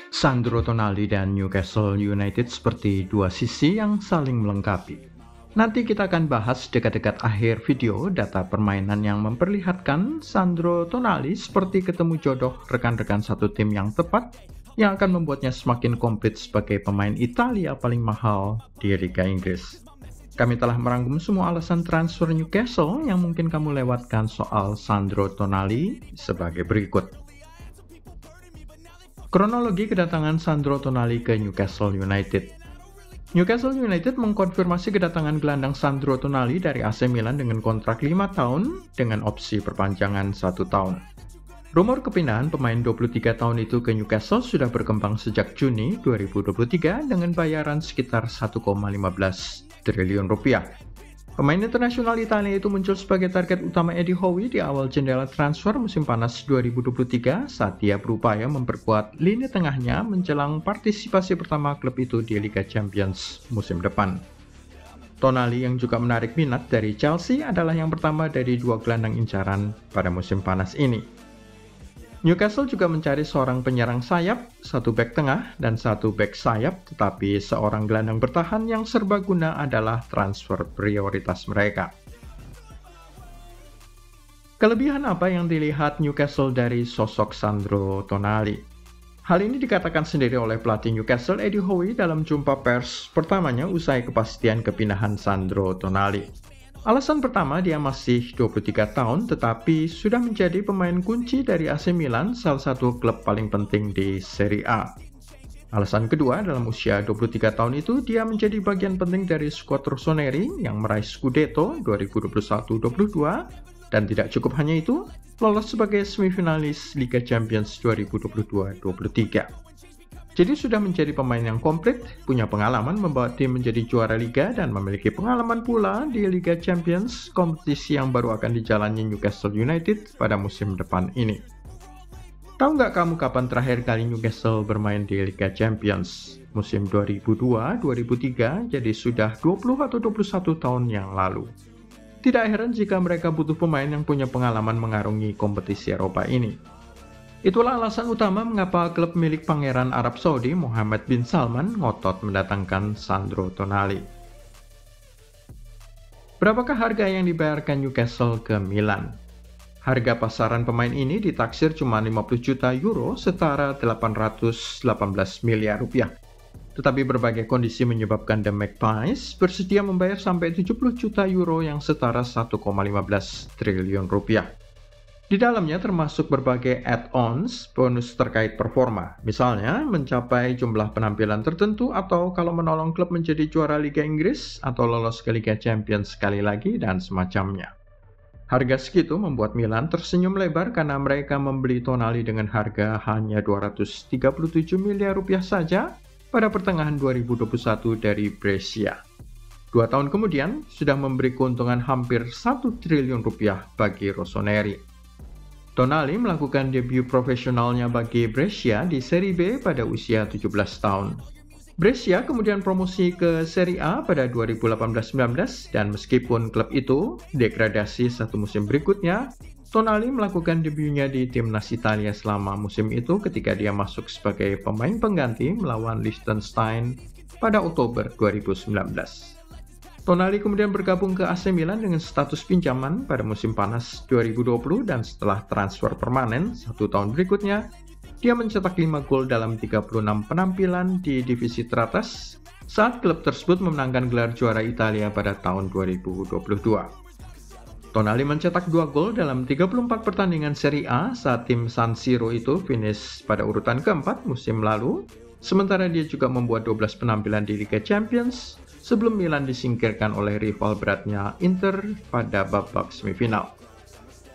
Sandro Tonali dan Newcastle United seperti dua sisi yang saling melengkapi. Nanti kita akan bahas dekat-dekat akhir video data permainan yang memperlihatkan Sandro Tonali seperti ketemu jodoh rekan-rekan satu tim yang tepat yang akan membuatnya semakin komplit sebagai pemain Italia paling mahal di Liga Inggris. Kami telah merangkum semua alasan transfer Newcastle yang mungkin kamu lewatkan soal Sandro Tonali sebagai berikut. Kronologi kedatangan Sandro Tonali ke Newcastle United. Newcastle United mengkonfirmasi kedatangan gelandang Sandro Tonali dari AC Milan dengan kontrak 5 tahun dengan opsi perpanjangan 1 tahun. Rumor kepindahan pemain 23 tahun itu ke Newcastle sudah berkembang sejak Juni 2023 dengan bayaran sekitar 1,15 triliun rupiah. Pemain internasional Italia itu muncul sebagai target utama Eddie Howe di awal jendela transfer musim panas 2023 saat dia berupaya memperkuat lini tengahnya menjelang partisipasi pertama klub itu di Liga Champions musim depan. Tonali yang juga menarik minat dari Chelsea adalah yang pertama dari dua gelandang incaran pada musim panas ini. Newcastle juga mencari seorang penyerang sayap, satu bek tengah, dan satu bek sayap, tetapi seorang gelandang bertahan yang serbaguna adalah transfer prioritas mereka. Kelebihan apa yang dilihat Newcastle dari sosok Sandro Tonali? Hal ini dikatakan sendiri oleh pelatih Newcastle Eddie Howe dalam jumpa pers pertamanya usai kepastian kepindahan Sandro Tonali. Alasan pertama, dia masih 23 tahun tetapi sudah menjadi pemain kunci dari AC Milan, salah satu klub paling penting di Serie A. Alasan kedua, dalam usia 23 tahun itu dia menjadi bagian penting dari skuad Rossoneri yang meraih Scudetto 2021-22 dan tidak cukup hanya itu, lolos sebagai semifinalis Liga Champions 2022-23. Jadi sudah menjadi pemain yang komplit, punya pengalaman membawa tim menjadi juara Liga dan memiliki pengalaman pula di Liga Champions, kompetisi yang baru akan dijalani Newcastle United pada musim depan ini. Tahu nggak kamu kapan terakhir kali Newcastle bermain di Liga Champions? Musim 2002-2003, jadi sudah 20 atau 21 tahun yang lalu. Tidak heran jika mereka butuh pemain yang punya pengalaman mengarungi kompetisi Eropa ini. Itulah alasan utama mengapa klub milik Pangeran Arab Saudi Mohammed bin Salman ngotot mendatangkan Sandro Tonali. Berapakah harga yang dibayarkan Newcastle ke Milan? Harga pasaran pemain ini ditaksir cuma 50 juta euro setara 818 miliar rupiah. Tetapi berbagai kondisi menyebabkan The Magpies bersedia membayar sampai 70 juta euro yang setara 1,15 triliun rupiah. Di dalamnya termasuk berbagai add-ons bonus terkait performa, misalnya mencapai jumlah penampilan tertentu atau kalau menolong klub menjadi juara Liga Inggris atau lolos ke Liga Champions sekali lagi dan semacamnya. Harga segitu membuat Milan tersenyum lebar karena mereka membeli Tonali dengan harga hanya 237 miliar rupiah saja pada pertengahan 2021 dari Brescia. 2 tahun kemudian sudah memberi keuntungan hampir 1 triliun rupiah bagi Rossoneri. Tonali melakukan debut profesionalnya bagi Brescia di Serie B pada usia 17 tahun. Brescia kemudian promosi ke Serie A pada 2018-19 dan meskipun klub itu degradasi satu musim berikutnya, Tonali melakukan debutnya di timnas Italia selama musim itu ketika dia masuk sebagai pemain pengganti melawan Liechtenstein pada Oktober 2019. Tonali kemudian bergabung ke AC Milan dengan status pinjaman pada musim panas 2020 dan setelah transfer permanen 1 tahun berikutnya, dia mencetak 5 gol dalam 36 penampilan di divisi teratas saat klub tersebut memenangkan gelar juara Italia pada tahun 2022. Tonali mencetak 2 gol dalam 34 pertandingan Serie A saat tim San Siro itu finish pada urutan keempat musim lalu, sementara dia juga membuat 12 penampilan di Liga Champions sebelum Milan disingkirkan oleh rival beratnya Inter pada babak semifinal.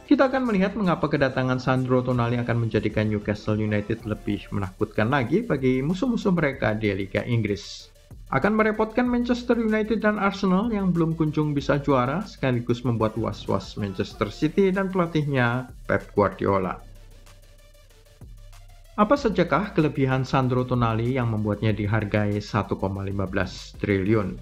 Kita akan melihat mengapa kedatangan Sandro Tonali akan menjadikan Newcastle United lebih menakutkan lagi bagi musuh-musuh mereka di Liga Inggris. Akan merepotkan Manchester United dan Arsenal yang belum kunjung bisa juara, sekaligus membuat was-was Manchester City dan pelatihnya Pep Guardiola. Apa sajakah kelebihan Sandro Tonali yang membuatnya dihargai 1,15 triliun?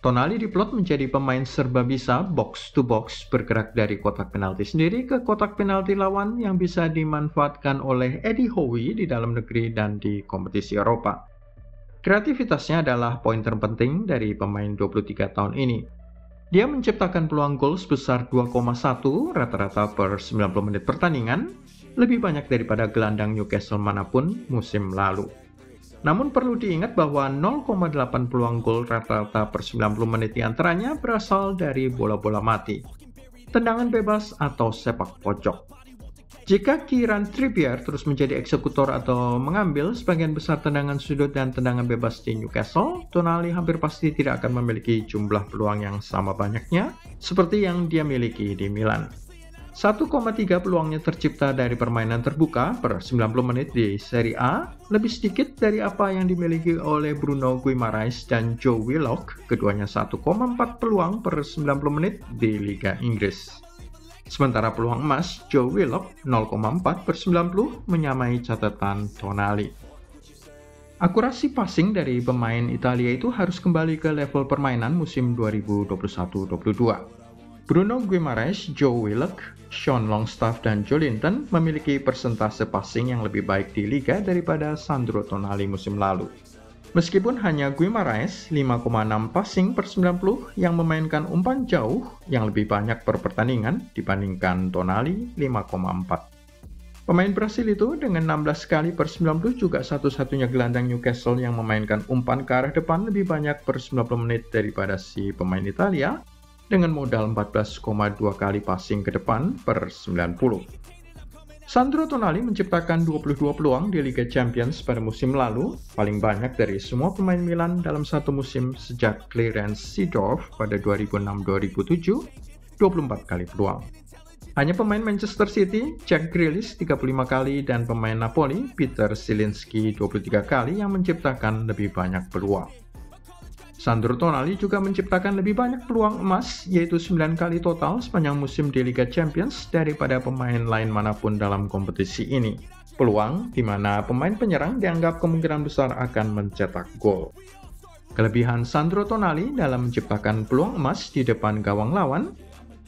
Tonali diplot menjadi pemain serba bisa box to box, bergerak dari kotak penalti sendiri ke kotak penalti lawan yang bisa dimanfaatkan oleh Eddie Howe di dalam negeri dan di kompetisi Eropa. Kreativitasnya adalah poin terpenting dari pemain 23 tahun ini. Dia menciptakan peluang gol sebesar 2,1 rata-rata per 90 menit pertandingan, lebih banyak daripada gelandang Newcastle manapun musim lalu. Namun perlu diingat bahwa 0,8 peluang gol rata-rata per 90 menit diantaranya berasal dari bola-bola mati, tendangan bebas atau sepak pojok. Jika Kieran Trippier terus menjadi eksekutor atau mengambil sebagian besar tendangan sudut dan tendangan bebas di Newcastle, Tonali hampir pasti tidak akan memiliki jumlah peluang yang sama banyaknya seperti yang dia miliki di Milan. 1,3 peluangnya tercipta dari permainan terbuka per 90 menit di Serie A, lebih sedikit dari apa yang dimiliki oleh Bruno Guimaraes dan Joe Willock, keduanya 1,4 peluang per 90 menit di Liga Inggris. Sementara peluang emas, Joe Willock 0,4 per 90 menyamai catatan Tonali. Akurasi passing dari pemain Italia itu harus kembali ke level permainan musim 2021-22. Bruno Guimaraes, Joe Willock, Sean Longstaff, dan Joelinton memiliki persentase passing yang lebih baik di liga daripada Sandro Tonali musim lalu. Meskipun hanya Guimaraes 5,6 passing per 90 yang memainkan umpan jauh yang lebih banyak per pertandingan dibandingkan Tonali 5,4. Pemain Brasil itu dengan 16 kali per 90 juga satu-satunya gelandang Newcastle yang memainkan umpan ke arah depan lebih banyak per 90 menit daripada si pemain Italia, dengan modal 14,2 kali passing ke depan per 90. Sandro Tonali menciptakan 22 peluang di Liga Champions pada musim lalu, paling banyak dari semua pemain Milan dalam satu musim sejak Clarence Seedorf pada 2006-2007, 24 kali peluang. Hanya pemain Manchester City, Jack Grealish 35 kali, dan pemain Napoli, Peter Zielinski 23 kali yang menciptakan lebih banyak peluang. Sandro Tonali juga menciptakan lebih banyak peluang emas, yaitu 9 kali total sepanjang musim di Liga Champions daripada pemain lain manapun dalam kompetisi ini. Peluang di mana pemain penyerang dianggap kemungkinan besar akan mencetak gol. Kelebihan Sandro Tonali dalam menciptakan peluang emas di depan gawang lawan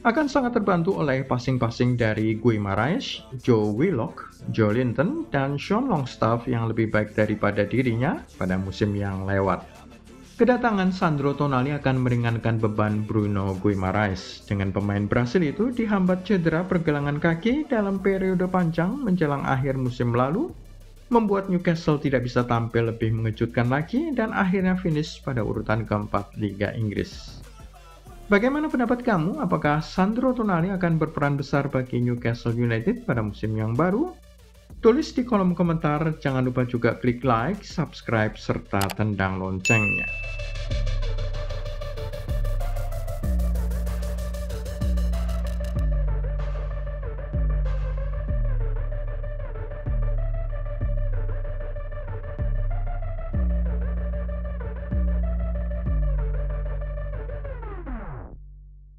akan sangat terbantu oleh passing-passing dari Guimaraes, Joe Willock, Joelinton, dan Sean Longstaff yang lebih baik daripada dirinya pada musim yang lewat. Kedatangan Sandro Tonali akan meringankan beban Bruno Guimaraes. Dengan pemain Brasil itu dihambat cedera pergelangan kaki dalam periode panjang menjelang akhir musim lalu, membuat Newcastle tidak bisa tampil lebih mengejutkan lagi dan akhirnya finish pada urutan keempat Liga Inggris. Bagaimana pendapat kamu? Apakah Sandro Tonali akan berperan besar bagi Newcastle United pada musim yang baru? Tulis di kolom komentar, jangan lupa juga klik like, subscribe, serta tendang loncengnya.